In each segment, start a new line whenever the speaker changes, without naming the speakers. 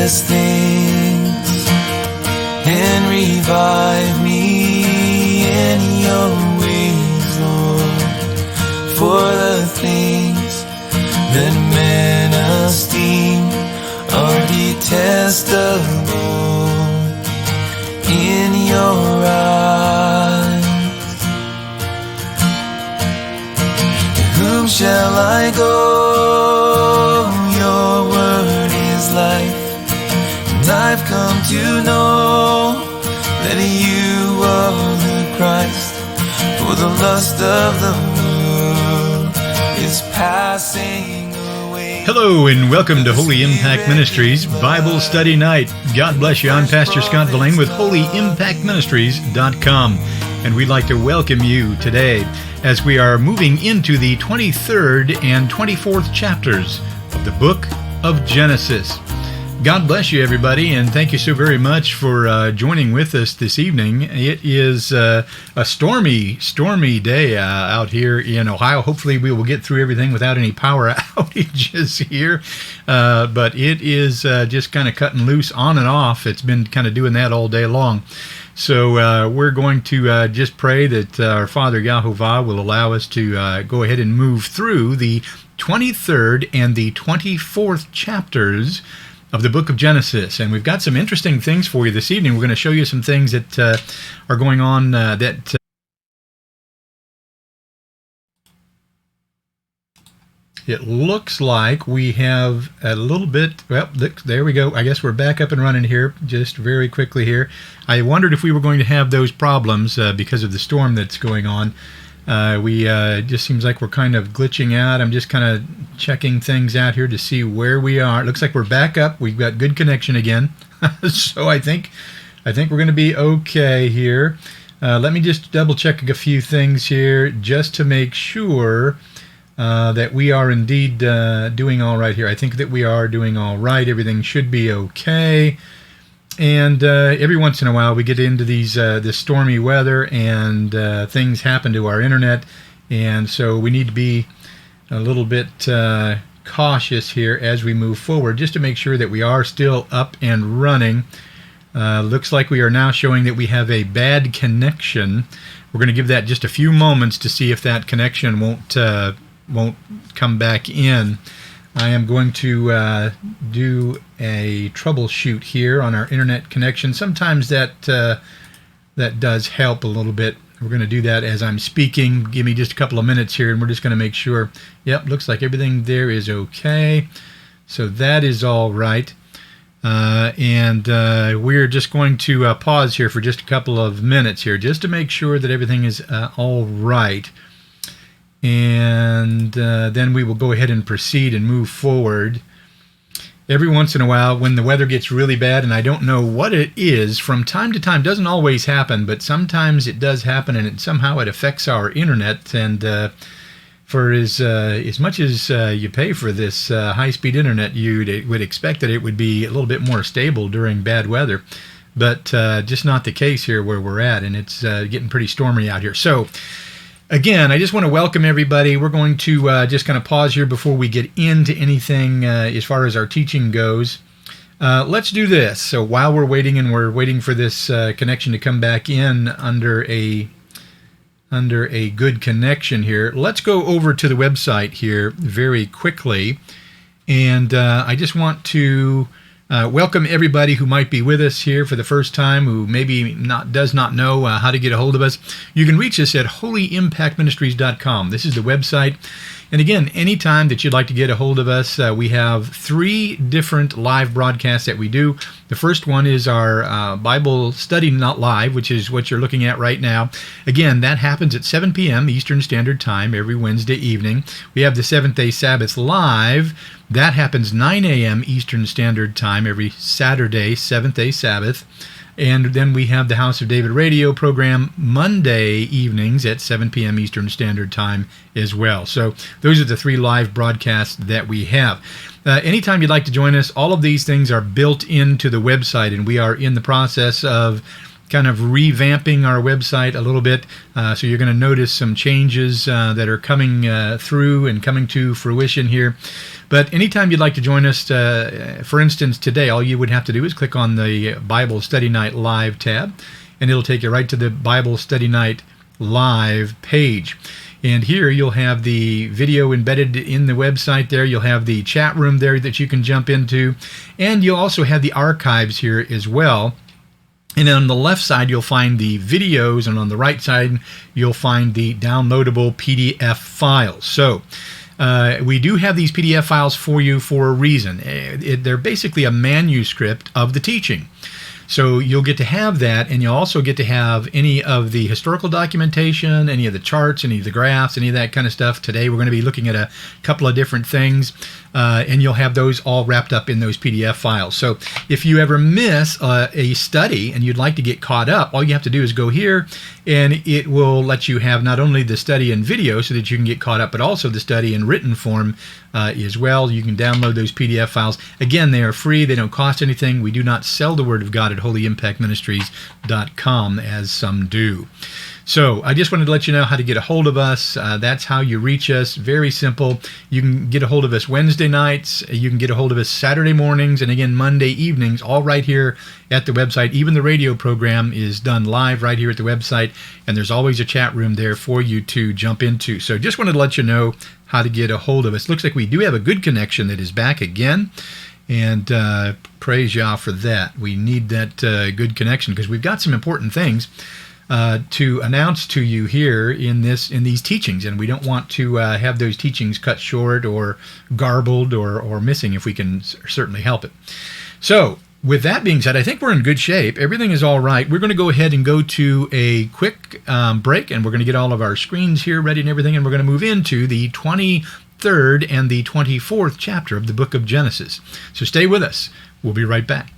endless things, and revive me in your ways, Lord, for the things that men esteem are detestable in your eyes. To whom shall I go? Your word is life, and I've come to know that you are the Christ, for the lust of the world is passing away.
Hello and welcome to Holy Impact Ministries Bible Study Night. God bless you. I'm Pastor Scott Velain with HolyImpactMinistries.com, and we'd like to welcome you today as we are moving into the 23rd and 24th chapters of the book of Genesis. God bless you, everybody, and thank you so very much for joining with us this evening. It is a stormy day out here in Ohio. Hopefully we will get through everything without any power outages here, but it is just kind of cutting loose on and off. It's been kind of doing that all day long. So we're going to just pray that our Father Yahovah will allow us to go ahead and move through the 23rd and the 24th chapters of the book of Genesis. And we've got some interesting things for you this evening. We're going to show you some things that are going on that it looks like we have a little bit. Well, there we go. I guess we're back up and running here just very quickly here. I wondered if we were going to have those problems because of the storm that's going on. It just seems like we're kind of glitching out. I'm just kind of checking things out here to see where we are. It looks like we're back up. We've got good connection again. So I think we're going to be okay here. Let me just double check a few things here just to make sure that we are indeed doing all right here. I think that we are doing all right. Everything should be okay. And every once in a while we get into this stormy weather and things happen to our internet, and so we need to be a little bit cautious here as we move forward just to make sure that we are still up and running. Looks like we are now showing that we have a bad connection. We're going to give that just a few moments to see if that connection won't come back in. I am going to do a troubleshoot here on our internet connection. Sometimes that does help a little bit. We're going to do that as I'm speaking. Give me just a couple of minutes here, and we're just going to make sure. Yep, looks like everything there is okay. So that is all right. And we're just going to pause here for just a couple of minutes here, just to make sure that everything is all right. And then we will go ahead and proceed and move forward. Every once in a while, when the weather gets really bad, and I don't know what it is, from time to time, doesn't always happen, but sometimes it does happen, and somehow it affects our internet. And for as much as you pay for this high-speed internet, you would expect that it would be a little bit more stable during bad weather, but just not the case here where we're at, and it's getting pretty stormy out here. So again, I just want to welcome everybody. We're going to just kind of pause here before we get into anything as far as our teaching goes. Let's do this. So while we're waiting for this connection to come back in under a good connection here, let's go over to the website here very quickly. And I just want to welcome everybody who might be with us here for the first time, who maybe does not know how to get a hold of us. You can reach us at HolyImpactMinistries.com. This is the website. And again, anytime that you'd like to get a hold of us, we have 3 different live broadcasts that we do. The first one is our Bible Study Not Live, which is what you're looking at right now. Again, that happens at 7 p.m. Eastern Standard Time every Wednesday evening. We have the Seventh-day Sabbath Live. That happens 9 a.m. Eastern Standard Time every Saturday, Seventh-day Sabbath. And then we have the House of David radio program Monday evenings at 7 p.m. Eastern Standard Time as well. So those are the 3 live broadcasts that we have. Anytime you'd like to join us, all of these things are built into the website, and we are in the process of kind of revamping our website a little bit. So you're going to notice some changes that are coming through and coming to fruition here. But anytime you'd like to join us, for instance, today, all you would have to do is click on the Bible Study Night Live tab, and it'll take you right to the Bible Study Night Live page. And here you'll have the video embedded in the website there. You'll have the chat room there that you can jump into. And you'll also have the archives here as well. And on the left side, you'll find the videos, and on the right side, you'll find the downloadable PDF files. So we do have these PDF files for you for a reason. They're basically a manuscript of the teaching. So you'll get to have that, and you'll also get to have any of the historical documentation, any of the charts, any of the graphs, any of that kind of stuff. Today we're going to be looking at a couple of different things, and you'll have those all wrapped up in those PDF files. So if you ever miss a study and you'd like to get caught up, all you have to do is go here, and it will let you have not only the study in video so that you can get caught up, but also the study in written form as well. You can download those PDF files. Again, they are free. They don't cost anything. We do not sell the Word of God at holyimpactministries.com as some do. So I just wanted to let you know how to get a hold of us. That's how you reach us. Very simple. You can get a hold of us Wednesday nights. You can get a hold of us Saturday mornings, and again Monday evenings, all right here at the website. Even the radio program is done live right here at the website, and there's always a chat room there for you to jump into. So just wanted to let you know how to get a hold of us. Looks like we do have a good connection that is back again, and praise Yah for that. We need that good connection because we've got some important things to announce to you here in these teachings, and we don't want to have those teachings cut short or garbled or missing if we can certainly help it. So with that being said, I think we're in good shape. Everything is all right. We're going to go ahead and go to a quick break, and we're going to get all of our screens here ready and everything, and we're going to move into the 23rd and the 24th chapter of the book of Genesis. So stay with us. We'll be right back.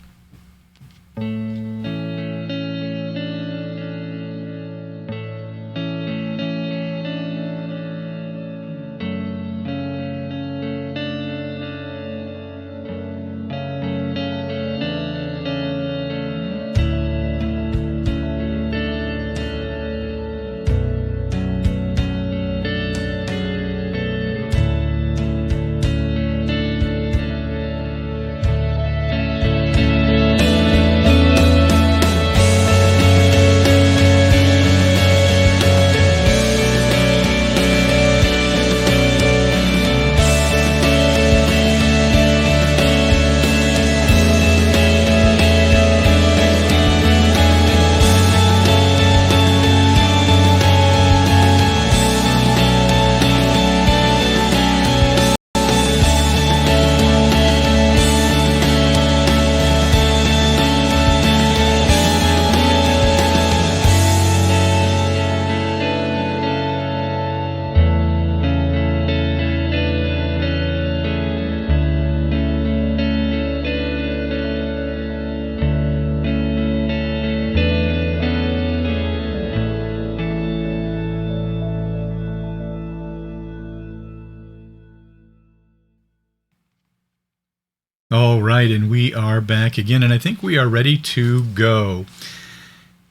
All right, and we are back again, and I think we are ready to go.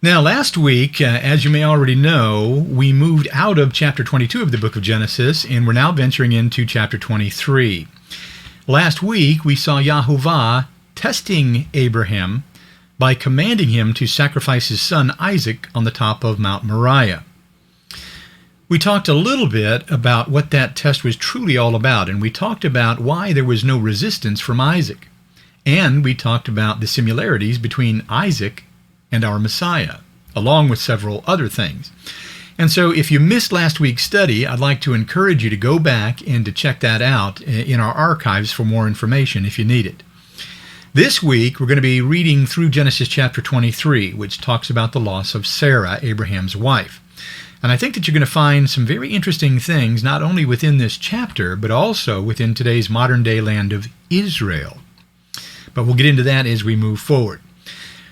Now, last week, as you may already know, we moved out of chapter 22 of the book of Genesis, and we're now venturing into chapter 23. Last week, we saw Yahuwah testing Abraham by commanding him to sacrifice his son Isaac on the top of Mount Moriah. We talked a little bit about what that test was truly all about, and we talked about why there was no resistance from Isaac. And we talked about the similarities between Isaac and our Messiah, along with several other things. And so if you missed last week's study, I'd like to encourage you to go back and to check that out in our archives for more information if you need it. This week, we're going to be reading through Genesis chapter 23, which talks about the loss of Sarah, Abraham's wife. And I think that you're going to find some very interesting things, not only within this chapter, but also within today's modern-day land of Israel. But we'll get into that as we move forward.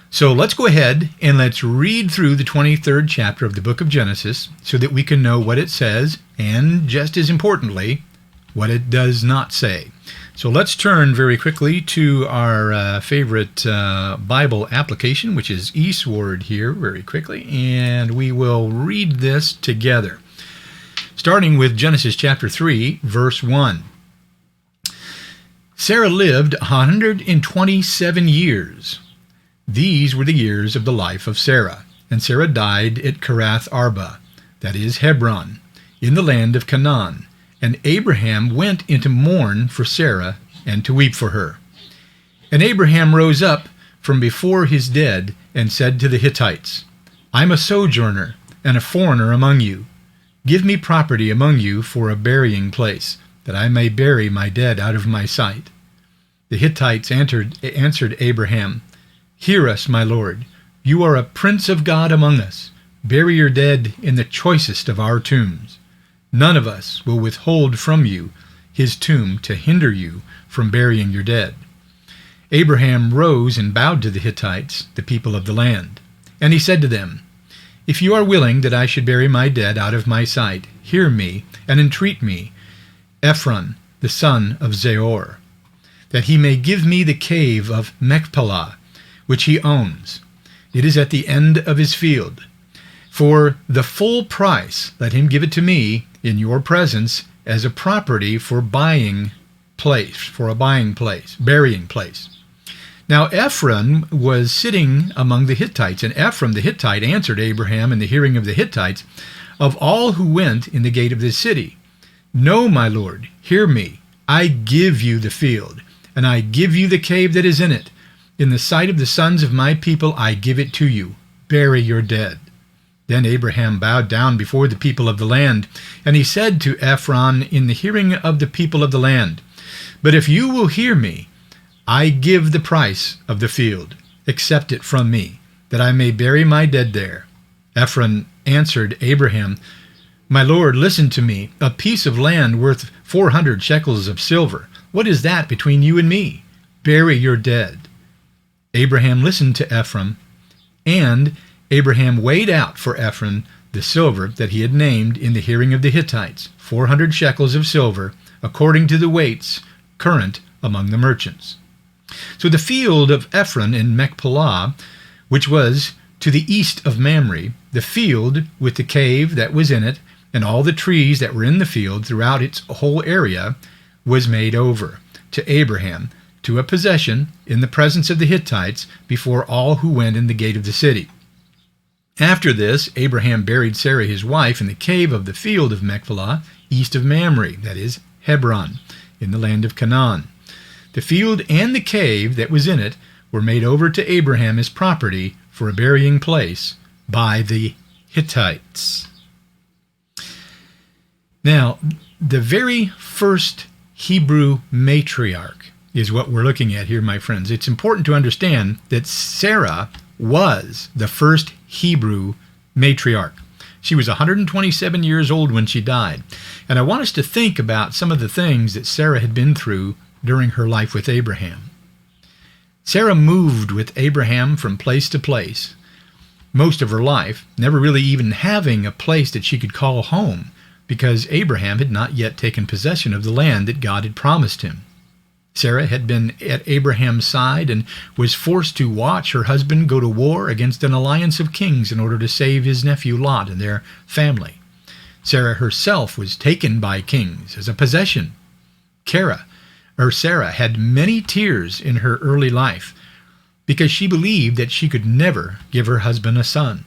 So let's go ahead and let's read through the 23rd chapter of the book of Genesis so that we can know what it says and, just as importantly, what it does not say. So let's turn very quickly to our favorite Bible application, which is Eastward here very quickly, and we will read this together. Starting with Genesis chapter 3, verse 1. Sarah lived 127 years. These were the years of the life of Sarah. And Sarah died at Kiriath Arba, that is Hebron, in the land of Canaan. And Abraham went in to mourn for Sarah and to weep for her. And Abraham rose up from before his dead and said to the Hittites, I am a sojourner and a foreigner among you. Give me property among you for a burying place, that I may bury my dead out of my sight. The Hittites answered Abraham, Hear us, my lord. You are a prince of God among us. Bury your dead in the choicest of our tombs. None of us will withhold from you his tomb to hinder you from burying your dead. Abraham rose and bowed to the Hittites, the people of the land. And he said to them, If you are willing that I should bury my dead out of my sight, hear me and entreat me, Ephron, the son of Zeor, that he may give me the cave of Machpelah, which he owns. It is at the end of his field. For the full price let him give it to me in your presence as a property for burying place. Now Ephron was sitting among the Hittites, and Ephron the Hittite answered Abraham in the hearing of the Hittites, Of all who went in the gate of this city, No, my lord, hear me. I give you the field, and I give you the cave that is in it. In the sight of the sons of my people I give it to you. Bury your dead. Then Abraham bowed down before the people of the land, and he said to Ephron in the hearing of the people of the land, But if you will hear me, I give the price of the field. Accept it from me, that I may bury my dead there. Ephron answered Abraham, My lord, listen to me. A piece of land worth 400 shekels of silver. What is that between you and me? Bury your dead. Abraham listened to Ephron, and Abraham weighed out for Ephron the silver that he had named in the hearing of the Hittites, 400 shekels of silver, according to the weights current among the merchants. So the field of Ephron in Machpelah, which was to the east of Mamre, the field with the cave that was in it, and all the trees that were in the field throughout its whole area, was made over to Abraham, to a possession in the presence of the Hittites before all who went in the gate of the city. After this, Abraham buried Sarah his wife in the cave of the field of Machpelah, east of Mamre, that is, Hebron, in the land of Canaan. The field and the cave that was in it were made over to Abraham as property for a burying place by the Hittites. Now, the very first Hebrew matriarch is what we're looking at here, my friends. It's important to understand that Sarah was the first Hebrew matriarch. She was 127 years old when she died. And I want us to think about some of the things that Sarah had been through during her life with Abraham. Sarah moved with Abraham from place to place most of her life, never really even having a place that she could call home, because Abraham had not yet taken possession of the land that God had promised him. Sarah had been at Abraham's side and was forced to watch her husband go to war against an alliance of kings in order to save his nephew Lot and their family. Sarah herself was taken by kings as a possession. Sarah had many tears in her early life because she believed that she could never give her husband a son.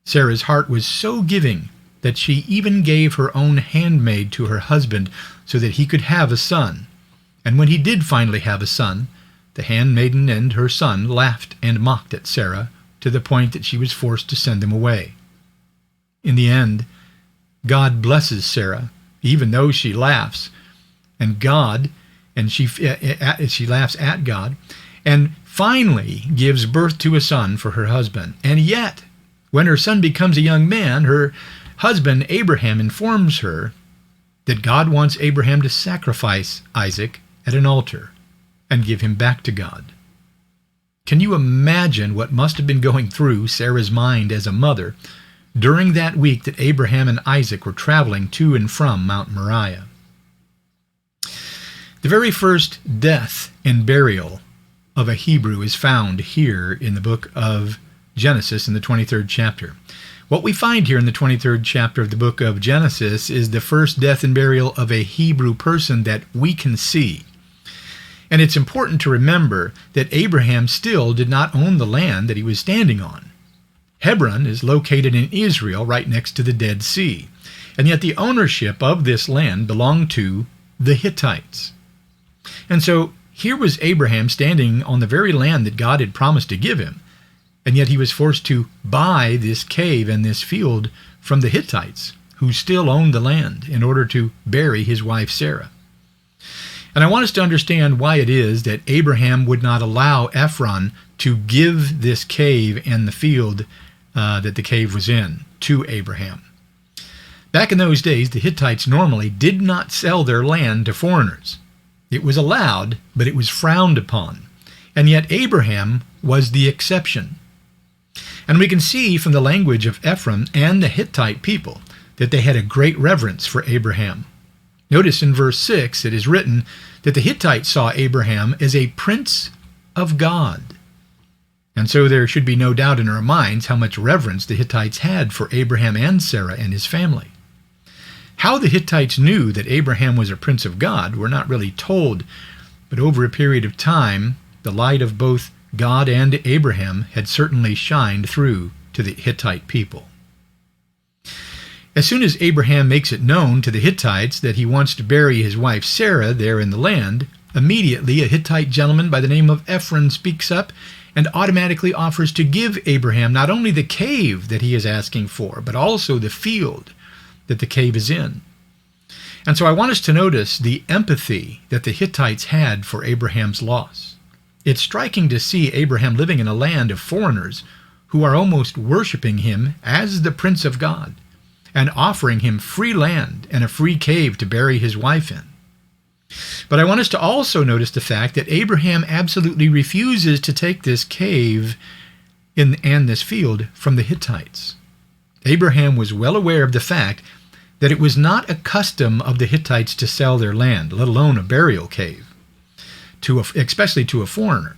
Sarah's heart was so giving that she even gave her own handmaid to her husband so that he could have a son. And when he did finally have a son, the handmaiden and her son laughed and mocked at Sarah to the point that she was forced to send them away. In the end, God blesses Sarah, even though she laughs, she laughs at God, and finally gives birth to a son for her husband. And yet, when her son becomes a young man, her husband Abraham informs her that God wants Abraham to sacrifice Isaac at an altar and give him back to God. Can you imagine what must have been going through Sarah's mind as a mother during that week that Abraham and Isaac were traveling to and from Mount Moriah? The very first death and burial of a Hebrew is found here in the book of Genesis in the 23rd chapter. What we find here in the 23rd chapter of the book of Genesis is the first death and burial of a Hebrew person that we can see. And it's important to remember that Abraham still did not own the land that he was standing on. Hebron is located in Israel right next to the Dead Sea, and yet the ownership of this land belonged to the Hittites. And so here was Abraham standing on the very land that God had promised to give him, and yet he was forced to buy this cave and this field from the Hittites, who still owned the land, in order to bury his wife Sarah. And I want us to understand why it is that Abraham would not allow Ephron to give this cave and the field that the cave was in to Abraham. Back in those days, the Hittites normally did not sell their land to foreigners. It was allowed, but it was frowned upon. And yet Abraham was the exception. And we can see from the language of Ephron and the Hittite people that they had a great reverence for Abraham. Notice in verse 6 it is written that the Hittites saw Abraham as a prince of God. And so there should be no doubt in our minds how much reverence the Hittites had for Abraham and Sarah and his family. How the Hittites knew that Abraham was a prince of God, we're not really told, but over a period of time, the light of both God and Abraham had certainly shined through to the Hittite people. As soon as Abraham makes it known to the Hittites that he wants to bury his wife Sarah there in the land, immediately a Hittite gentleman by the name of Ephron speaks up and automatically offers to give Abraham not only the cave that he is asking for, but also the field that the cave is in. And so I want us to notice the empathy that the Hittites had for Abraham's loss. It's striking to see Abraham living in a land of foreigners who are almost worshiping him as the Prince of God and offering him free land and a free cave to bury his wife in. But I want us to also notice the fact that Abraham absolutely refuses to take this cave and this field from the Hittites. Abraham was well aware of the fact that it was not a custom of the Hittites to sell their land, let alone a burial cave, especially to a foreigner.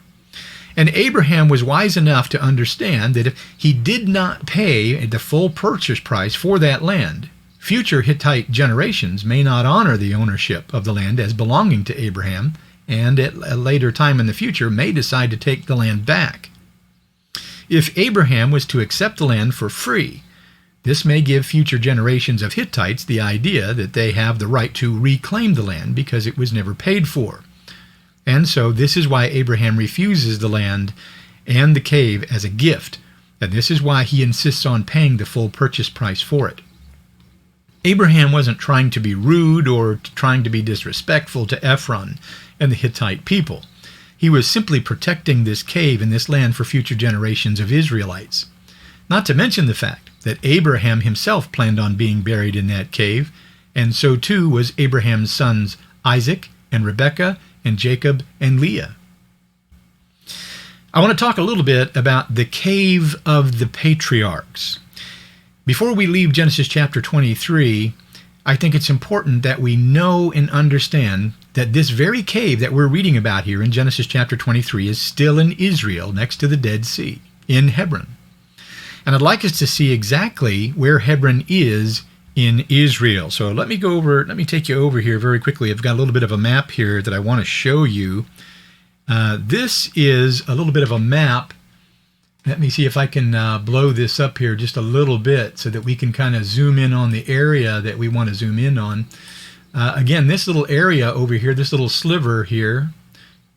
And Abraham was wise enough to understand that if he did not pay the full purchase price for that land, future Hittite generations may not honor the ownership of the land as belonging to Abraham, and at a later time in the future may decide to take the land back. If Abraham was to accept the land for free, this may give future generations of Hittites the idea that they have the right to reclaim the land because it was never paid for. And so this is why Abraham refuses the land and the cave as a gift, and this is why he insists on paying the full purchase price for it. Abraham wasn't trying to be rude or trying to be disrespectful to Ephron and the Hittite people. He was simply protecting this cave and this land for future generations of Israelites. Not to mention the fact that Abraham himself planned on being buried in that cave, and so too was Abraham's sons Isaac and Rebekah and Jacob and Leah. I want to talk a little bit about the cave of the patriarchs. Before we leave Genesis chapter 23, I think it's important that we know and understand that this very cave that we're reading about here in Genesis chapter 23 is still in Israel next to the Dead Sea, in Hebron. And I'd like us to see exactly where Hebron is in Israel. So let me take you over here very quickly. I've got a little bit of a map here that I want to show you. This is a little bit of a map. Let me see if I can blow this up here just a little bit so that we can kind of zoom in on the area that we want to zoom in on. Again, this little area over here, this little sliver here,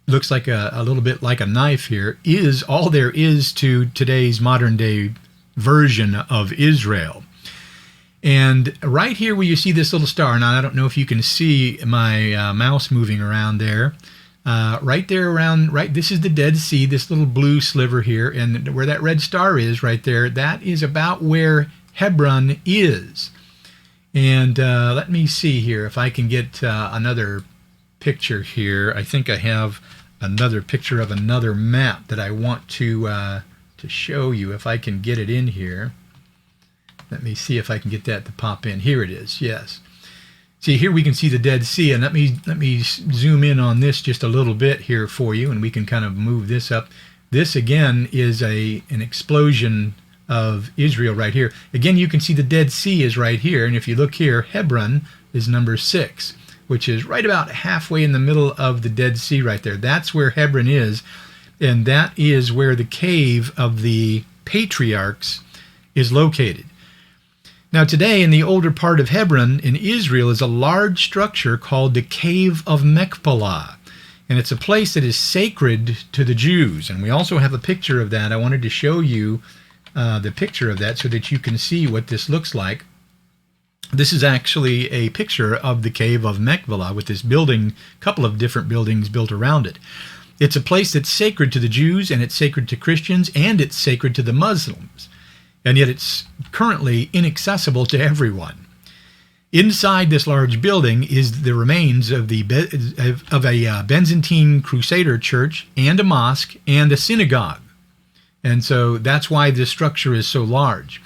looks like a little bit like a knife here, is all there is to today's modern day version of Israel. And right here where you see this little star, now I don't know if you can see my mouse moving around there, right there around, this is the Dead Sea, this little blue sliver here, and where that red star is right there, that is about where Hebron is. And let me see here if I can get another picture here. I think I have another picture of another map that I want to show you if I can get it in here. Let me see if I can get that to pop in. Here it is, yes. See, here we can see the Dead Sea, and let me zoom in on this just a little bit here for you, and we can kind of move this up. This, again, is an explosion of Israel right here. Again, you can see the Dead Sea is right here, and if you look here, Hebron is number 6, which is right about halfway in the middle of the Dead Sea right there. That's where Hebron is, and that is where the cave of the patriarchs is located. Now today, in the older part of Hebron in Israel is a large structure called the Cave of Machpelah, and it's a place that is sacred to the Jews. And we also have a picture of that. I wanted to show you the picture of that so that you can see what this looks like. This is actually a picture of the Cave of Machpelah with this building, couple of different buildings built around it. It's a place that's sacred to the Jews, and it's sacred to Christians, and it's sacred to the Muslims. And yet it's currently inaccessible to everyone. Inside this large building is the remains of a Byzantine Crusader church and a mosque and a synagogue. And so that's why this structure is so large.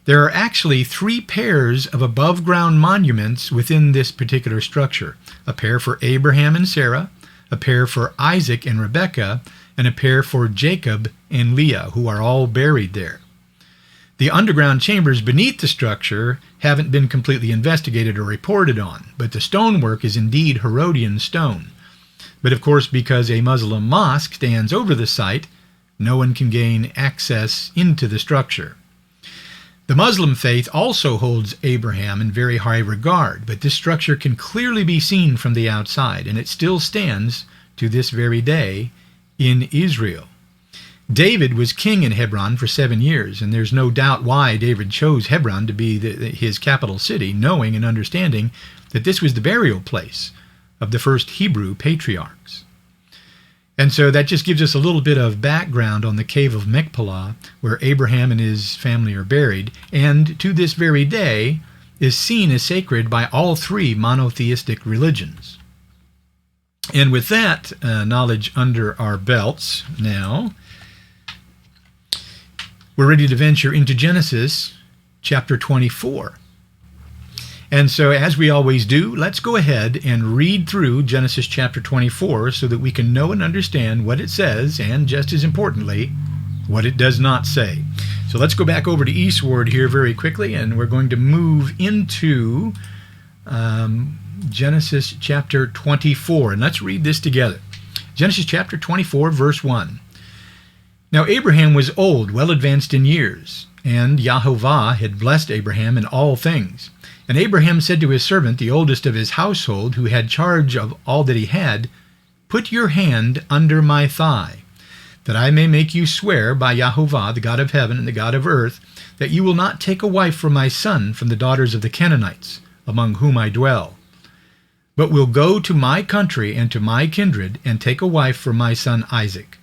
There are actually 3 pairs of above-ground monuments within this particular structure. A pair for Abraham and Sarah, a pair for Isaac and Rebekah, and a pair for Jacob and Leah, who are all buried there. The underground chambers beneath the structure haven't been completely investigated or reported on, but the stonework is indeed Herodian stone. But of course, because a Muslim mosque stands over the site, no one can gain access into the structure. The Muslim faith also holds Abraham in very high regard, but this structure can clearly be seen from the outside, and it still stands to this very day in Israel. David was king in Hebron for 7 years, and there's no doubt why David chose Hebron to be his capital city, knowing and understanding that this was the burial place of the first Hebrew patriarchs. And so that just gives us a little bit of background on the Cave of Machpelah, where Abraham and his family are buried, and to this very day is seen as sacred by all 3 monotheistic religions. And with that knowledge under our belts now, we're ready to venture into Genesis chapter 24. And so, as we always do, let's go ahead and read through Genesis chapter 24 so that we can know and understand what it says, and just as importantly, what it does not say. So let's go back over to eastward here very quickly, and we're going to move into Genesis chapter 24. And let's read this together. Genesis chapter 24, verse 1. Now Abraham was old, well advanced in years, and Yahovah had blessed Abraham in all things. And Abraham said to his servant, the oldest of his household, who had charge of all that he had, "Put your hand under my thigh, that I may make you swear by Yahovah, the God of heaven and the God of earth, that you will not take a wife for my son from the daughters of the Canaanites, among whom I dwell, but will go to my country and to my kindred, and take a wife for my son Isaac."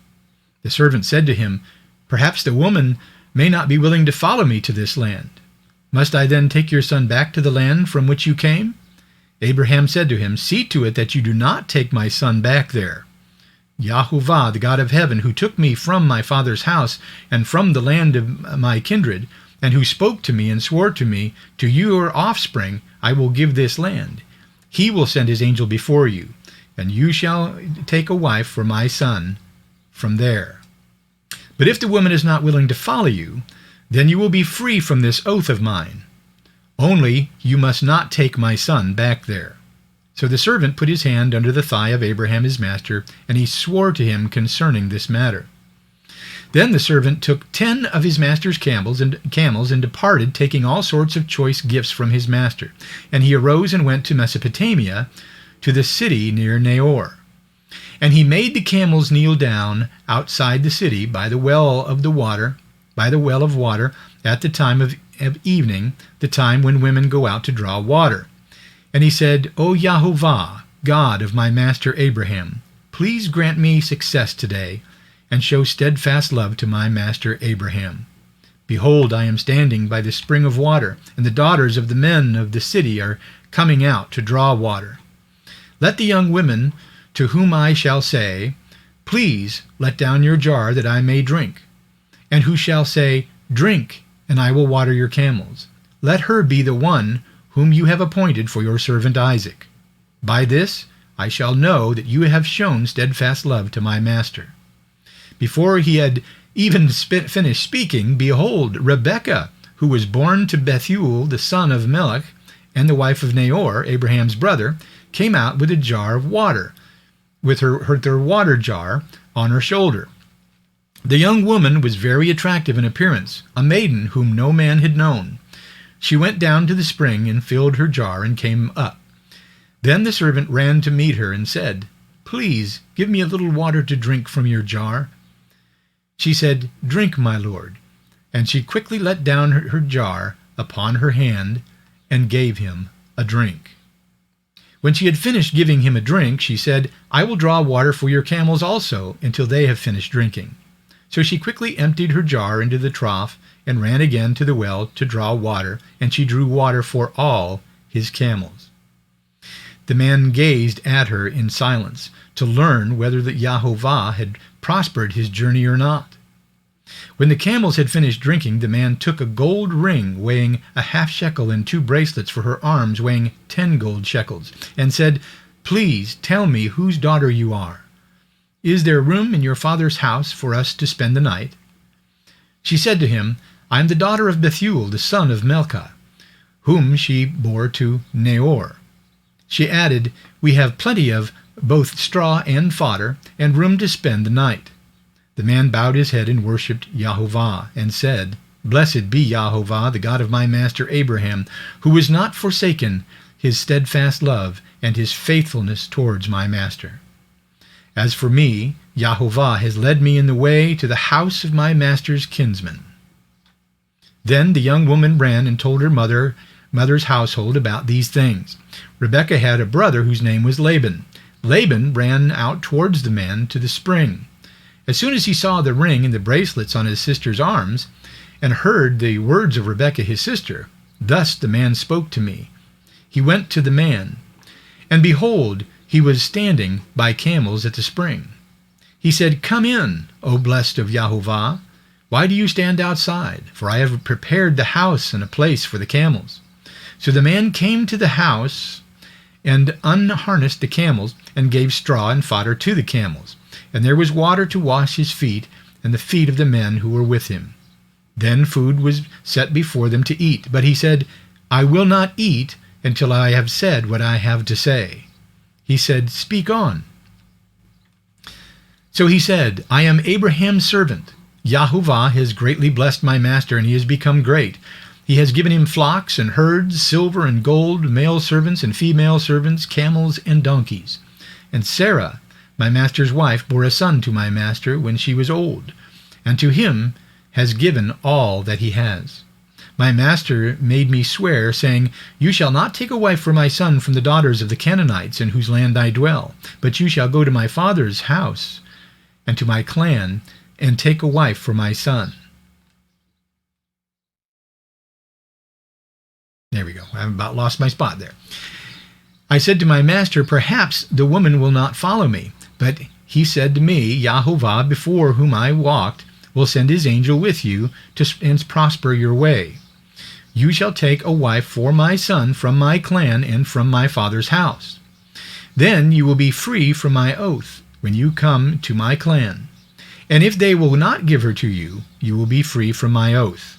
The servant said to him, "Perhaps the woman may not be willing to follow me to this land. Must I then take your son back to the land from which you came?" Abraham said to him, "See to it that you do not take my son back there. Yahovah, the God of heaven, who took me from my father's house and from the land of my kindred, and who spoke to me and swore to me, to your offspring I will give this land. He will send his angel before you, and you shall take a wife for my son from there. But if the woman is not willing to follow you, then you will be free from this oath of mine. Only you must not take my son back there." So the servant put his hand under the thigh of Abraham his master, and he swore to him concerning this matter. Then the servant took 10 of his master's camels and departed, taking all sorts of choice gifts from his master. And he arose and went to Mesopotamia, to the city near Nahor. And he made the camels kneel down outside the city by the well of water at the time of evening, the time when women go out to draw water. And he said, "O Yahovah, God of my master Abraham, please grant me success today, and show steadfast love to my master Abraham. Behold, I am standing by the spring of water, and the daughters of the men of the city are coming out to draw water. Let the young women to whom I shall say, 'Please let down your jar that I may drink,' and who shall say, 'Drink, and I will water your camels,' let her be the one whom you have appointed for your servant Isaac. By this I shall know that you have shown steadfast love to my master." Before he had even finished speaking, behold, Rebekah, who was born to Bethuel, the son of Melech, and the wife of Nahor, Abraham's brother, came out with a jar of water, with her water jar on her shoulder. The young woman was very attractive in appearance, a maiden whom no man had known. She went down to the spring and filled her jar and came up. Then the servant ran to meet her and said, "Please give me a little water to drink from your jar." She said, "Drink, my lord." And she quickly let down her jar upon her hand and gave him a drink. When she had finished giving him a drink, she said, "I will draw water for your camels also until they have finished drinking." So she quickly emptied her jar into the trough and ran again to the well to draw water, and she drew water for all his camels. The man gazed at her in silence to learn whether the Yahovah had prospered his journey or not. When the camels had finished drinking, the man took a gold ring weighing a half shekel and 2 bracelets for her arms weighing 10 gold shekels, and said, "Please tell me whose daughter you are. Is there room in your father's house for us to spend the night?" She said to him, "I am the daughter of Bethuel, the son of Melech, whom she bore to Nahor." She added, "We have plenty of both straw and fodder, and room to spend the night." The man bowed his head and worshipped Yahovah, and said, "Blessed be Yahovah, the God of my master Abraham, who has not forsaken his steadfast love and his faithfulness towards my master. As for me, Yahovah has led me in the way to the house of my master's kinsman." Then the young woman ran and told her mother's household about these things. Rebekah had a brother whose name was Laban. Laban ran out towards the man to the spring. As soon as he saw the ring and the bracelets on his sister's arms, and heard the words of Rebekah his sister, "Thus the man spoke to me," he went to the man, and behold, he was standing by camels at the spring. He said, "Come in, O blessed of Yahovah. Why do you stand outside? For I have prepared the house and a place for the camels." So the man came to the house and unharnessed the camels and gave straw and fodder to the camels. And there was water to wash his feet and the feet of the men who were with him. Then food was set before them to eat. But he said, "I will not eat until I have said what I have to say." He said, "Speak on." So he said, "I am Abraham's servant. Yahovah has greatly blessed my master, and he has become great. He has given him flocks and herds, silver and gold, male servants and female servants, camels and donkeys. And Sarah, my master's wife, bore a son to my master when she was old, and to him has given all that he has. My master made me swear, saying, 'You shall not take a wife for my son from the daughters of the Canaanites in whose land I dwell, but you shall go to my father's house and to my clan, and take a wife for my son.'" There we go. I've about lost my spot there. "I said to my master, 'Perhaps the woman will not follow me.' But he said to me, 'Yahovah, before whom I walked, will send his angel with you and prosper your way. You shall take a wife for my son from my clan and from my father's house. Then you will be free from my oath when you come to my clan. And if they will not give her to you, you will be free from my oath.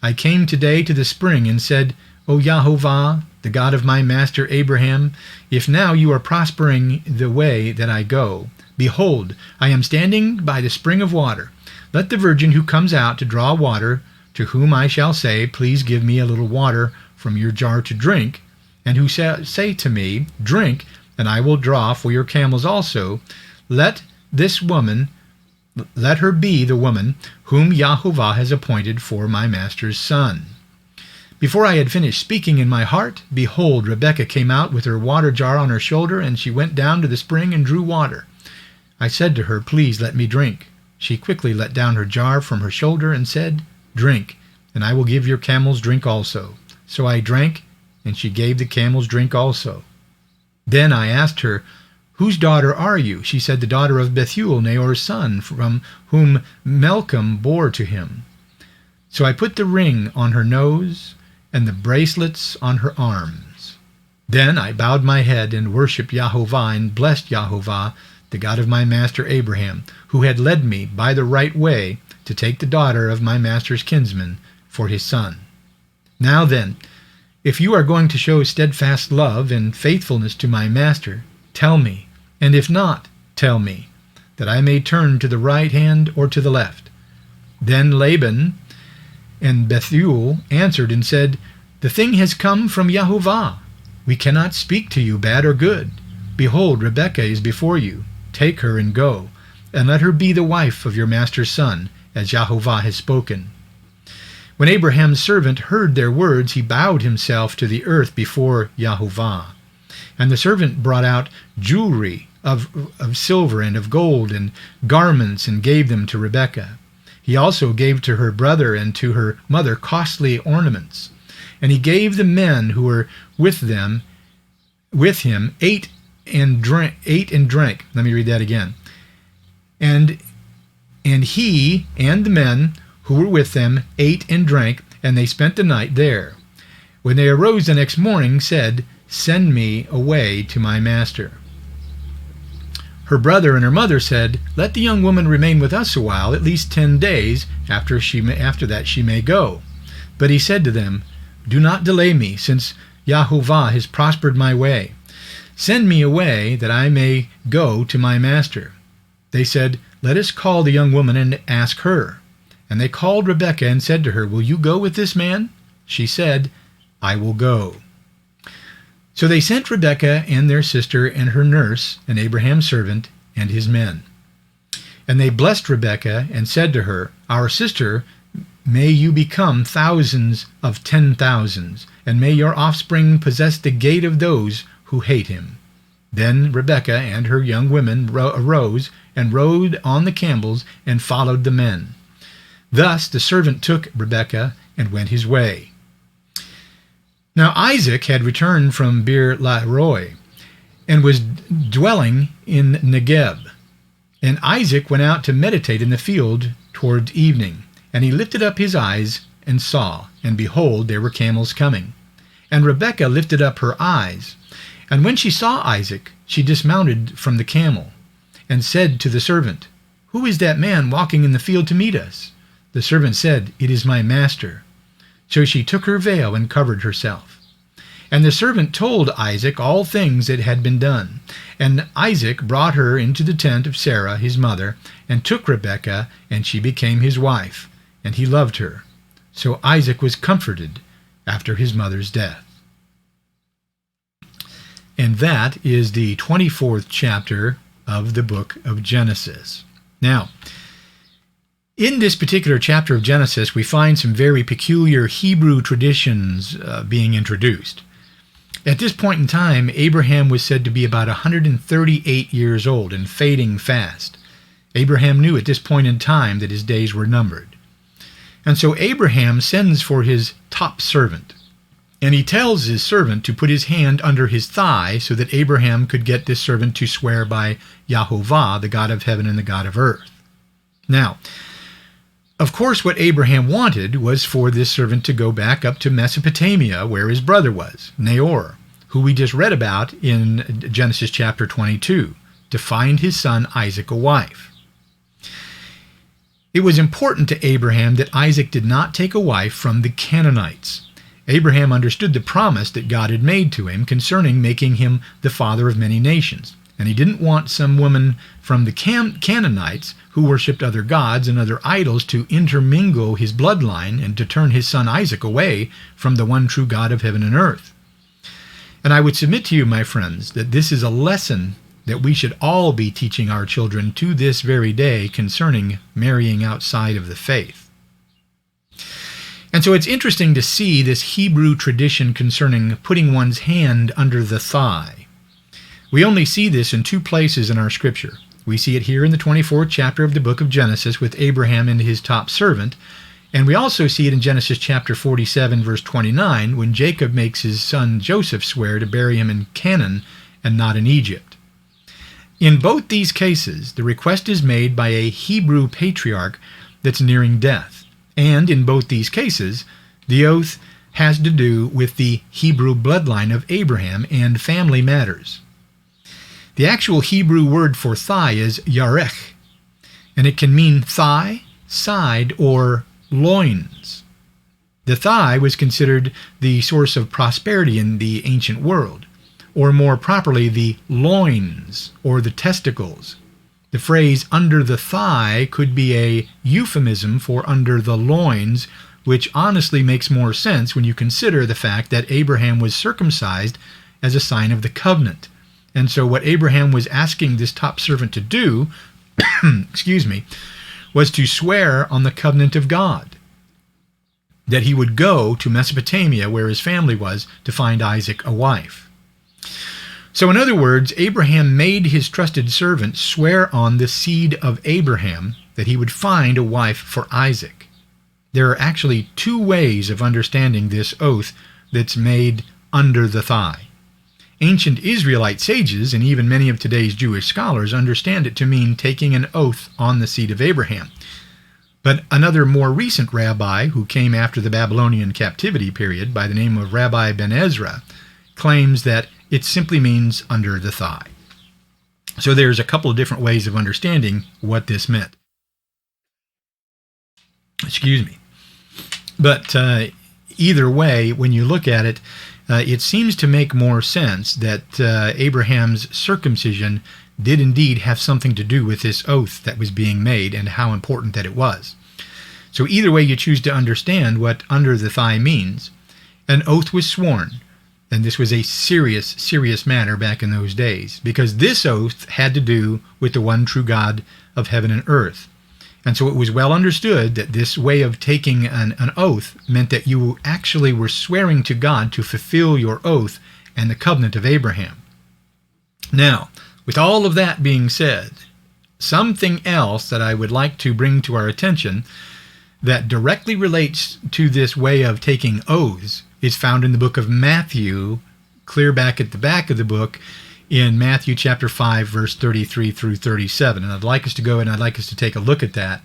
I came today to the spring and said, O Yahovah, the God of my master Abraham, if now you are prospering the way that I go, behold, I am standing by the spring of water. Let the virgin who comes out to draw water, to whom I shall say, Please give me a little water from your jar to drink, and who say to me, Drink, and I will draw for your camels also, let her be the woman whom Yahovah has appointed for my master's son. Before I had finished speaking in my heart, behold, Rebekah came out with her water jar on her shoulder, and she went down to the spring and drew water. I said to her, Please let me drink. She quickly let down her jar from her shoulder and said, Drink, and I will give your camels drink also. So I drank, and she gave the camels drink also. Then I asked her, Whose daughter are you? She said, The daughter of Bethuel, Nahor's son, from whom Melech bore to him. So I put the ring on her nose and the bracelets on her arms. Then I bowed my head and worshipped Yahovah and blessed Yahovah, the God of my master Abraham, who had led me by the right way to take the daughter of my master's kinsman for his son. Now then, if you are going to show steadfast love and faithfulness to my master, tell me, and if not, tell me, that I may turn to the right hand or to the left. Then Laban and Bethuel answered and said, The thing has come from Yahovah. We cannot speak to you bad or good. Behold, Rebekah is before you. Take her and go, and let her be the wife of your master's son, as Yahovah has spoken. When Abraham's servant heard their words, he bowed himself to the earth before Yahovah. And the servant brought out jewelry of silver and of gold and garments and gave them to Rebekah. He also gave to her brother and to her mother costly ornaments. And he gave the men who were with him, ate and drank. Let me read that again. And he and the men who were with them ate and drank, and they spent the night there. When they arose the next morning, said, Send me away to my master. Her brother and her mother said, Let the young woman remain with us a while, at least 10 days. After that she may go. But he said to them, Do not delay me, since Yahovah has prospered my way. Send me away, that I may go to my master. They said, Let us call the young woman and ask her. And they called Rebekah and said to her, Will you go with this man? She said, I will go. So they sent Rebekah and their sister and her nurse, and Abraham's servant, and his men. And they blessed Rebekah and said to her, Our sister, may you become thousands of 10,000s, and may your offspring possess the gate of those who hate him. Then Rebekah and her young women arose and rode on the camels and followed the men. Thus the servant took Rebekah and went his way. Now Isaac had returned from Beer-lahai and was dwelling in Negeb. And Isaac went out to meditate in the field toward evening. And he lifted up his eyes and saw, and behold, there were camels coming. And Rebekah lifted up her eyes. And when she saw Isaac, she dismounted from the camel, and said to the servant, Who is that man walking in the field to meet us? The servant said, It is my master. So she took her veil and covered herself. And the servant told Isaac all things that had been done. And Isaac brought her into the tent of Sarah his mother, and took Rebekah, and she became his wife. And he loved her. So Isaac was comforted after his mother's death. And that is the 24th chapter of the book of Genesis. Now, in this particular chapter of Genesis, we find some very peculiar Hebrew traditions being introduced. At this point in time, Abraham was said to be about 138 years old and fading fast. Abraham knew at this point in time that his days were numbered. And so Abraham sends for his top servant, and he tells his servant to put his hand under his thigh so that Abraham could get this servant to swear by Yahovah, the God of heaven and the God of earth. Now, of course, what Abraham wanted was for this servant to go back up to Mesopotamia, where his brother was, Nahor, who we just read about in Genesis chapter 22, to find his son Isaac a wife. It was important to Abraham that Isaac did not take a wife from the Canaanites. Abraham understood the promise that God had made to him concerning making him the father of many nations. And he didn't want some woman from the Canaanites who worshipped other gods and other idols to intermingle his bloodline and to turn his son Isaac away from the one true God of heaven and earth. And I would submit to you, my friends, that this is a lesson that we should all be teaching our children to this very day concerning marrying outside of the faith. And so it's interesting to see this Hebrew tradition concerning putting one's hand under the thigh. We only see this in two places in our scripture. We see it here in the 24th chapter of the book of Genesis with Abraham and his top servant, and we also see it in Genesis chapter 47, verse 29, when Jacob makes his son Joseph swear to bury him in Canaan and not in Egypt. In both these cases, the request is made by a Hebrew patriarch that's nearing death. And in both these cases, the oath has to do with the Hebrew bloodline of Abraham and family matters. The actual Hebrew word for thigh is yarech, and it can mean thigh, side, or loins. The thigh was considered the source of prosperity in the ancient world, or more properly, the loins, or the testicles. The phrase under the thigh could be a euphemism for under the loins, which honestly makes more sense when you consider the fact that Abraham was circumcised as a sign of the covenant. And so what Abraham was asking this top servant to do, was to swear on the covenant of God, that he would go to Mesopotamia, where his family was, to find Isaac a wife. So in other words, Abraham made his trusted servant swear on the seed of Abraham that he would find a wife for Isaac. There are actually two ways of understanding this oath that's made under the thigh. Ancient Israelite sages, and even many of today's Jewish scholars, understand it to mean taking an oath on the seed of Abraham. But another more recent rabbi, who came after the Babylonian captivity period by the name of Rabbi Ben Ezra, claims that it simply means under the thigh. So there's a couple of different ways of understanding what this meant. But either way, when you look at it, it seems to make more sense that Abraham's circumcision did indeed have something to do with this oath that was being made and how important that it was. So either way you choose to understand what under the thigh means, an oath was sworn, and this was a serious, serious matter back in those days, because this oath had to do with the one true God of heaven and earth. And so it was well understood that this way of taking an oath meant that you actually were swearing to God to fulfill your oath and the covenant of Abraham. Now, with all of that being said, something else that I would like to bring to our attention that directly relates to this way of taking oaths is found in the book of Matthew, clear back at the back of the book, in Matthew chapter 5, verse 33 through 37. And I'd like us to go and I'd like us to take a look at that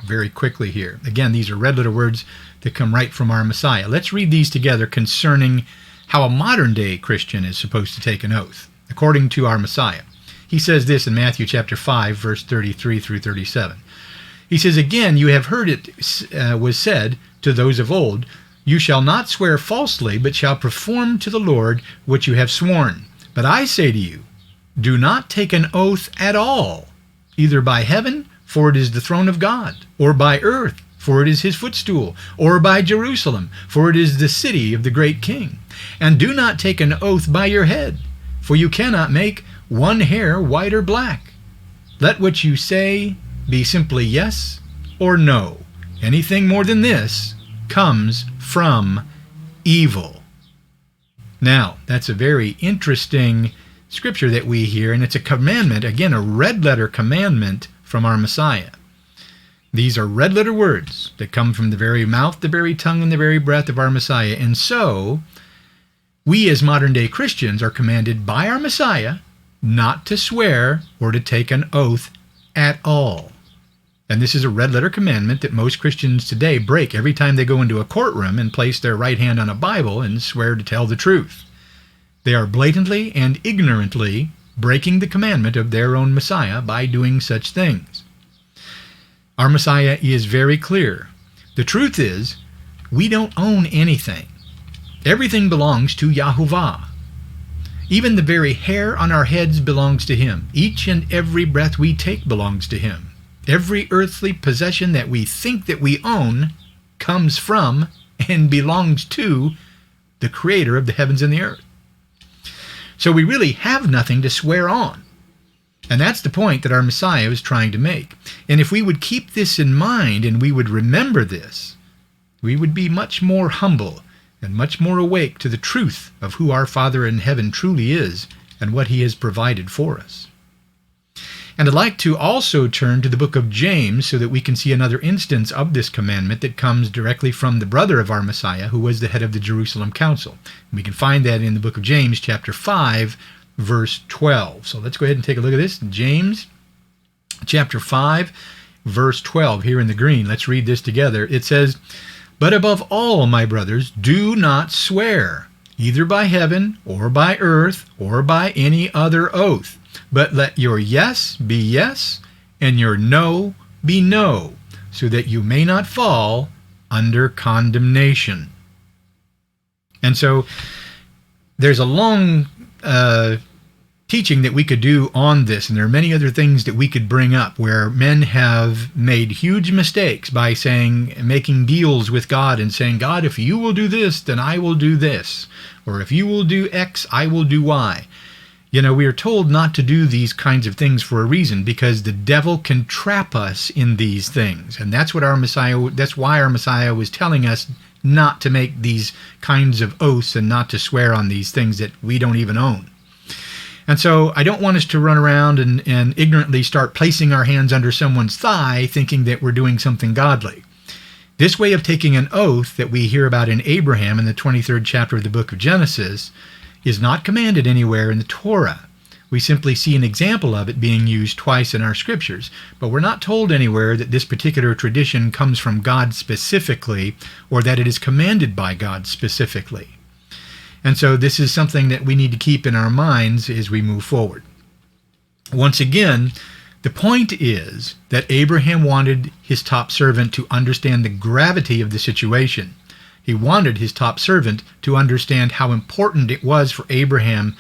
very quickly here. Again, these are red letter words that come right from our Messiah. Let's read these together concerning how a modern day Christian is supposed to take an oath, according to our Messiah. He says this in Matthew chapter 5, verse 33 through 37. He says, "Again, you have heard it was said to those of old, 'You shall not swear falsely, but shall perform to the Lord what you have sworn.' But I say to you, do not take an oath at all, either by heaven, for it is the throne of God, or by earth, for it is his footstool, or by Jerusalem, for it is the city of the great king. And do not take an oath by your head, for you cannot make one hair white or black. Let what you say be simply yes or no. Anything more than this comes from evil." Now, that's a very interesting scripture that we hear, and it's a commandment, again, a red letter commandment from our Messiah. These are red letter words that come from the very mouth, the very tongue, and the very breath of our Messiah. And so, we as modern day Christians are commanded by our Messiah not to swear or to take an oath at all. And this is a red letter commandment that most Christians today break every time they go into a courtroom and place their right hand on a Bible and swear to tell the truth. They are blatantly and ignorantly breaking the commandment of their own Messiah by doing such things. Our Messiah is very clear. The truth is, we don't own anything. Everything belongs to Yahuwah. Even the very hair on our heads belongs to him. Each and every breath we take belongs to him. Every earthly possession that we think that we own comes from and belongs to the Creator of the heavens and the earth. So we really have nothing to swear on. And that's the point that our Messiah is trying to make. And if we would keep this in mind and we would remember this, we would be much more humble and much more awake to the truth of who our Father in heaven truly is and what he has provided for us. And I'd like to also turn to the book of James so that we can see another instance of this commandment that comes directly from the brother of our Messiah, who was the head of the Jerusalem Council. We can find that in the book of James, chapter 5, verse 12. So let's go ahead and take a look at this. James, chapter 5, verse 12, here in the green. Let's read this together. It says, But above all, my brothers, do not swear, either by heaven, or by earth, or by any other oath, but let your yes be yes, and your no be no, so that you may not fall under condemnation. And so there's a long teaching that we could do on this, and there are many other things that we could bring up where men have made huge mistakes by making deals with God and saying, God, if you will do this, then I will do this, or if you will do X, I will do Y. You know, we are told not to do these kinds of things for a reason, because the devil can trap us in these things, and that's why our Messiah was telling us not to make these kinds of oaths and not to swear on these things that we don't even own. And so I don't want us to run around and ignorantly start placing our hands under someone's thigh thinking that we're doing something godly. This way of taking an oath that we hear about in Abraham in the 23rd chapter of the book of Genesis is not commanded anywhere in the Torah. We simply see an example of it being used twice in our scriptures, but we're not told anywhere that this particular tradition comes from God specifically, or that it is commanded by God specifically. And so this is something that we need to keep in our minds as we move forward. Once again, the point is that Abraham wanted his top servant to understand the gravity of the situation. He wanted his top servant to understand how important it was for Abraham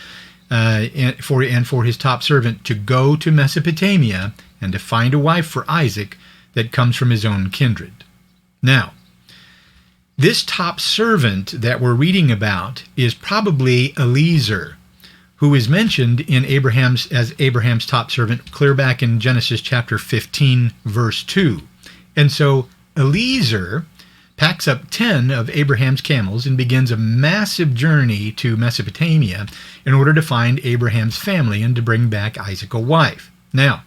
and for his top servant to go to Mesopotamia and to find a wife for Isaac that comes from his own kindred. Now, this top servant that we're reading about is probably Eleizer, who is mentioned in as Abraham's top servant clear back in Genesis chapter 15, verse 2. And so Eleizer packs up 10 of Abraham's camels and begins a massive journey to Mesopotamia in order to find Abraham's family and to bring back Isaac a wife. Now,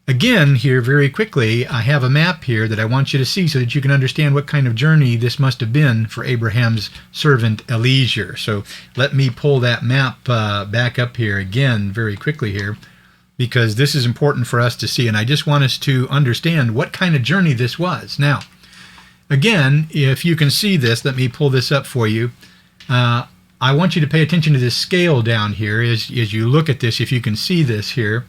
again, here very quickly, I have a map here that I want you to see so that you can understand what kind of journey this must have been for Abraham's servant Eleizer. So let me pull that map back up here again very quickly here, because this is important for us to see, and I just want us to understand what kind of journey this was. Now, again, if you can see this, let me pull this up for you. I want you to pay attention to this scale down here as you look at this, if you can see this here.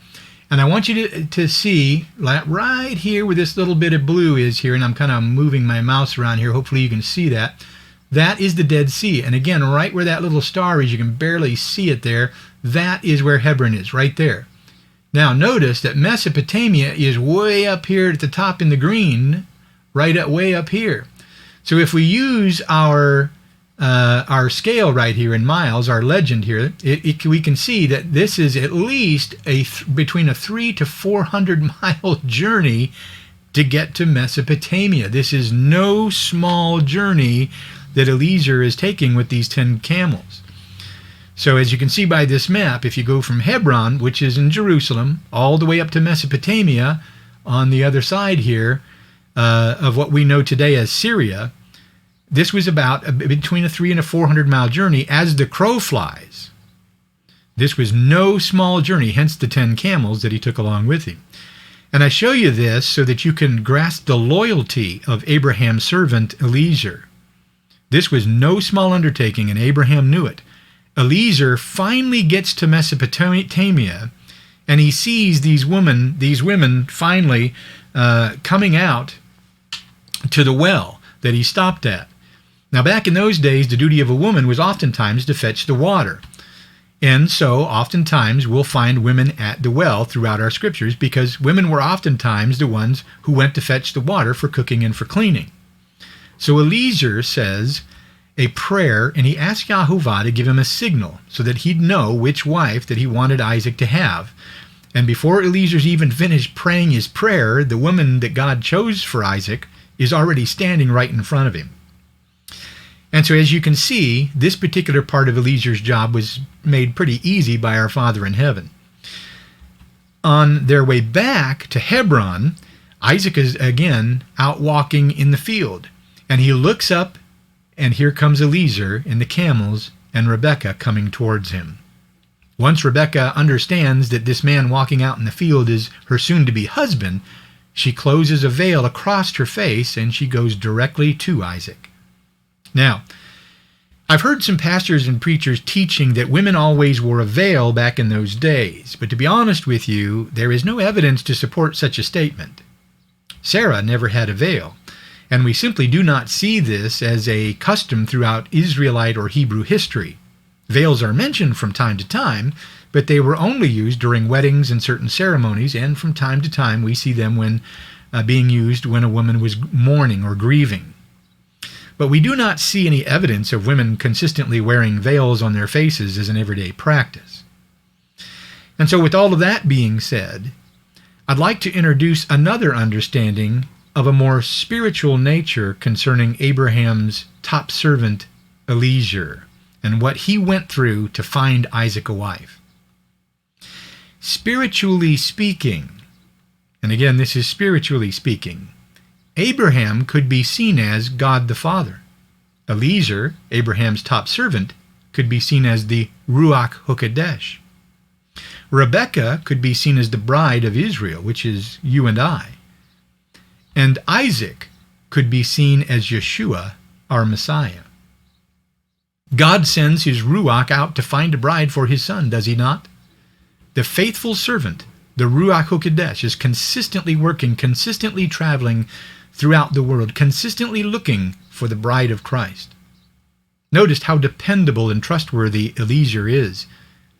And I want you to see right here where this little bit of blue is here, and I'm kind of moving my mouse around here. Hopefully you can see that. That is the Dead Sea. And again, right where that little star is, you can barely see it there. That is where Hebron is, right there. Now notice that Mesopotamia is way up here at the top in the green, way up here. So if we use our scale right here in miles, our legend here, we can see that this is at least between a 300 to 400 mile journey to get to Mesopotamia. This is no small journey that Eleizer is taking with these 10 camels. So as you can see by this map, if you go from Hebron, which is in Jerusalem, all the way up to Mesopotamia on the other side here of what we know today as Syria, this was about between a 300 and a 400 mile journey as the crow flies. This was no small journey, hence the 10 camels that he took along with him. And I show you this so that you can grasp the loyalty of Abraham's servant Eleizer. This was no small undertaking, and Abraham knew it. Eleizer finally gets to Mesopotamia, and he sees these women finally coming out to the well that he stopped at. Now, back in those days, the duty of a woman was oftentimes to fetch the water. And so, oftentimes, we'll find women at the well throughout our scriptures, because women were oftentimes the ones who went to fetch the water for cooking and for cleaning. So Eleizer says a prayer, and he asked Yahovah to give him a signal so that he'd know which wife that he wanted Isaac to have. And before Eliezer's even finished praying his prayer, the woman that God chose for Isaac is already standing right in front of him. And so as you can see, this particular part of Eliezer's job was made pretty easy by our Father in heaven. On their way back to Hebron, Isaac is again out walking in the field. And he looks up, and here comes Eleizer and the camels and Rebekah coming towards him. Once Rebekah understands that this man walking out in the field is her soon-to-be husband, She closes a veil across her face, and she goes directly to Isaac. Now, I've heard some pastors and preachers teaching that women always wore a veil back in those days, but to be honest with you, there is no evidence to support such a statement. Sarah never had a veil, and we simply do not see this as a custom throughout Israelite or Hebrew history. Veils are mentioned from time to time, but they were only used during weddings and certain ceremonies, and from time to time we see them when being used when a woman was mourning or grieving. But we do not see any evidence of women consistently wearing veils on their faces as an everyday practice. And so with all of that being said, I'd like to introduce another understanding of a more spiritual nature concerning Abraham's top servant, Eleizer, and what he went through to find Isaac a wife. Spiritually speaking, and again, this is spiritually speaking, Abraham could be seen as God the Father. Eleizer, Abraham's top servant, could be seen as the Ruach HaKodesh. Rebekah could be seen as the bride of Israel, which is you and I. And Isaac could be seen as Yeshua, our Messiah. God sends his Ruach out to find a bride for his son, does he not? The faithful servant, the Ruach HaKodesh, is consistently working, consistently traveling throughout the world, consistently looking for the bride of Christ. Notice how dependable and trustworthy Eleizer is.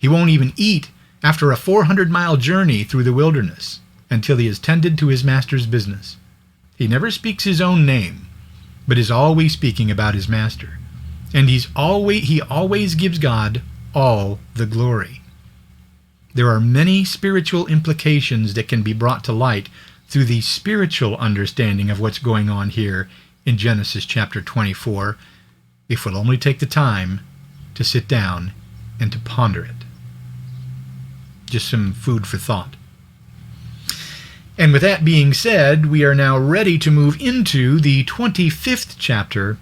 He won't even eat after a 400-mile journey through the wilderness until he has tended to his master's business. He never speaks his own name, but is always speaking about his master. And he always gives God all the glory. There are many spiritual implications that can be brought to light through the spiritual understanding of what's going on here in Genesis chapter 24, if we'll only take the time to sit down and to ponder it. Just some food for thought. And with that being said, we are now ready to move into the 25th chapter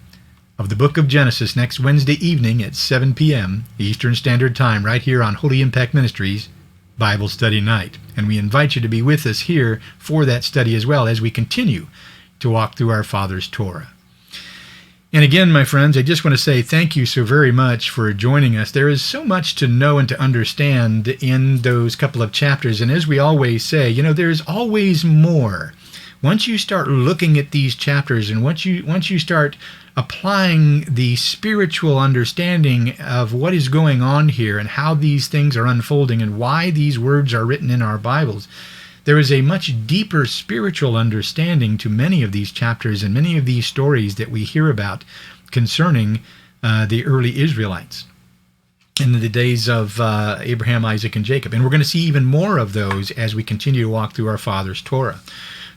of the book of Genesis next Wednesday evening at 7 p.m. Eastern Standard Time, right here on Holy Impact Ministries Bible Study Night. And we invite you to be with us here for that study as well as we continue to walk through our Father's Torah. And again, my friends, I just want to say thank you so very much for joining us. There is so much to know and to understand in those couple of chapters. And as we always say, there's always more. Once you start looking at these chapters and once you start applying the spiritual understanding of what is going on here and how these things are unfolding and why these words are written in our Bibles, there is a much deeper spiritual understanding to many of these chapters and many of these stories that we hear about concerning the early Israelites in the days of Abraham, Isaac, and Jacob. And we're going to see even more of those as we continue to walk through our Father's Torah.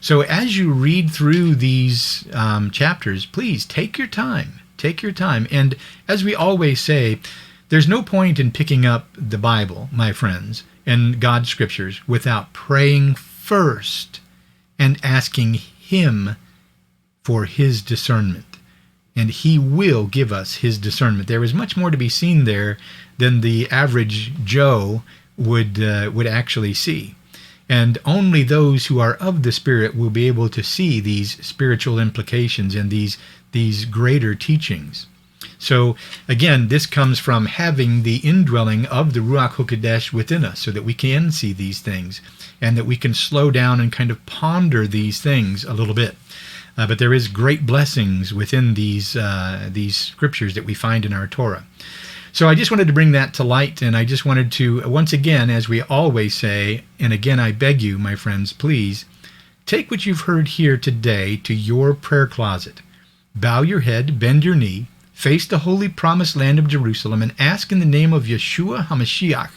So as you read through these chapters, please take your time. Take your time. And as we always say, there's no point in picking up the Bible, my friends, and God's scriptures without praying first and asking Him for His discernment. And He will give us His discernment. There is much more to be seen there than the average Joe would actually see. And only those who are of the Spirit will be able to see these spiritual implications and these greater teachings. So again, this comes from having the indwelling of the Ruach HaKodesh within us so that we can see these things and that we can slow down and kind of ponder these things a little bit. But there is great blessings within these scriptures that we find in our Torah. So I just wanted to bring that to light, and I just wanted to, once again, as we always say, and again I beg you, my friends, please, take what you've heard here today to your prayer closet. Bow your head, bend your knee, face the holy promised land of Jerusalem, and ask in the name of Yeshua HaMashiach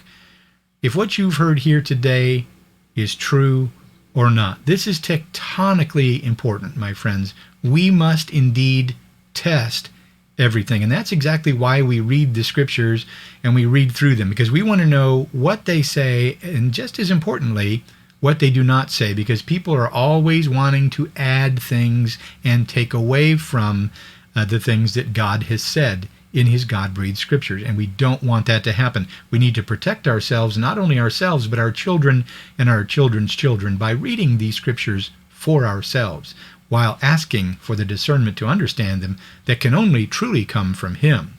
if what you've heard here today is true or not. This is tectonically important, my friends. We must indeed test everything. And that's exactly why we read the scriptures and we read through them, because we want to know what they say and, just as importantly, what they do not say, because people are always wanting to add things and take away from the things that God has said in His God-breathed scriptures, and we don't want that to happen. We need to protect ourselves, not only ourselves, but our children and our children's children by reading these scriptures for ourselves, while asking for the discernment to understand them that can only truly come from Him.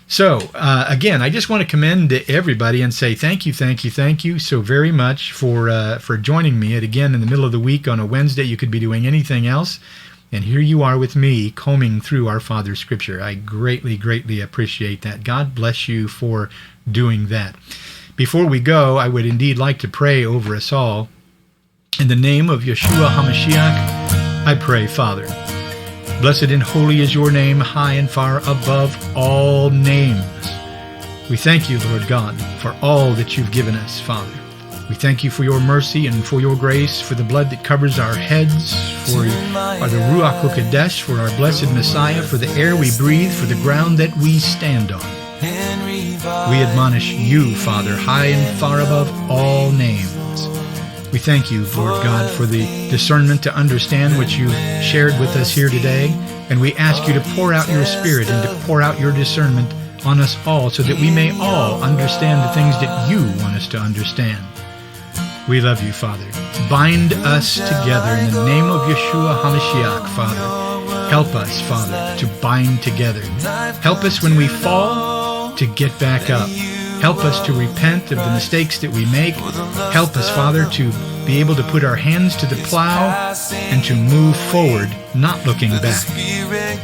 So, again, I just want to commend everybody and say thank you so very much for joining me. And again, in the middle of the week on a Wednesday, you could be doing anything else. And here you are with me combing through our Father's Scripture. I greatly, greatly appreciate that. God bless you for doing that. Before we go, I would indeed like to pray over us all. In the name of Yeshua HaMashiach, I pray, Father. Blessed and holy is your name, high and far above all names. We thank you, Lord God, for all that you've given us, Father. We thank you for your mercy and for your grace, for the blood that covers our heads, for the Ruach HaKodesh, for our blessed Messiah, for the air we breathe, for the ground that we stand on. We admonish you, Father, high and far above all names. We thank you, Lord God, for the discernment to understand what you've shared with us here today, and we ask you to pour out your Spirit and to pour out your discernment on us all so that we may all understand the things that you want us to understand. We love you, Father. Bind us together in the name of Yeshua HaMashiach, Father. Help us, Father, to bind together. Help us when we fall to get back up. Help us to repent of the mistakes that we make. Help us, Father, to be able to put our hands to the plow and to move forward, not looking back.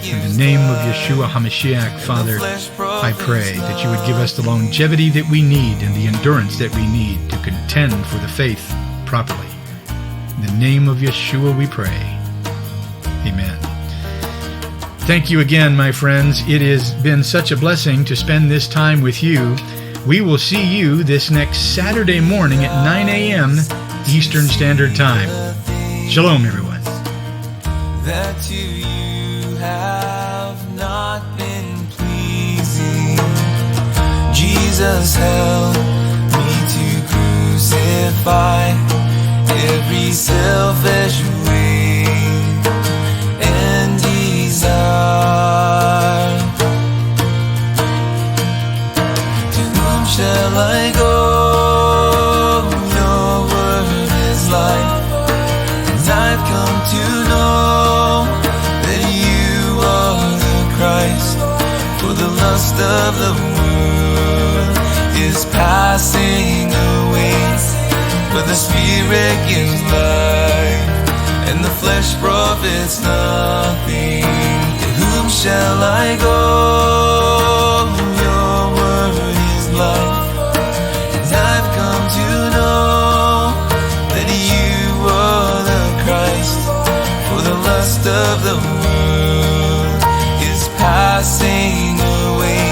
In the name of Yeshua HaMashiach, Father, I pray that you would give us the longevity that we need and the endurance that we need to contend for the faith properly. In the name of Yeshua we pray. Amen. Thank you again, my friends. It has been such a blessing to spend this time with you. We will see you this next Saturday morning at 9 a.m. Eastern Standard Time. Shalom, everyone.
That to you have not been pleasing. Jesus help me to crucify every selfish way and desire. Shall I go? Your word is life, and I've come to know that you are the Christ. For the lust of the world is passing away, but the Spirit gives life, and the flesh profits nothing. To whom shall I go? Your word is life. I've come to know that you are the Christ. For the lust of the world is passing away,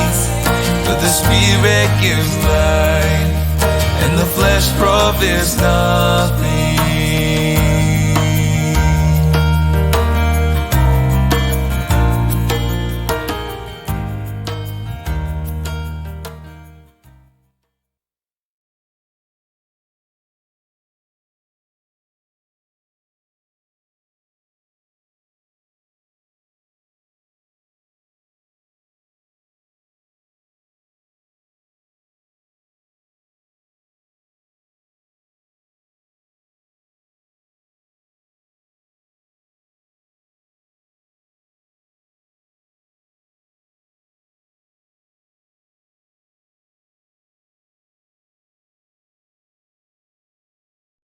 but the Spirit gives life, and the flesh profits nothing.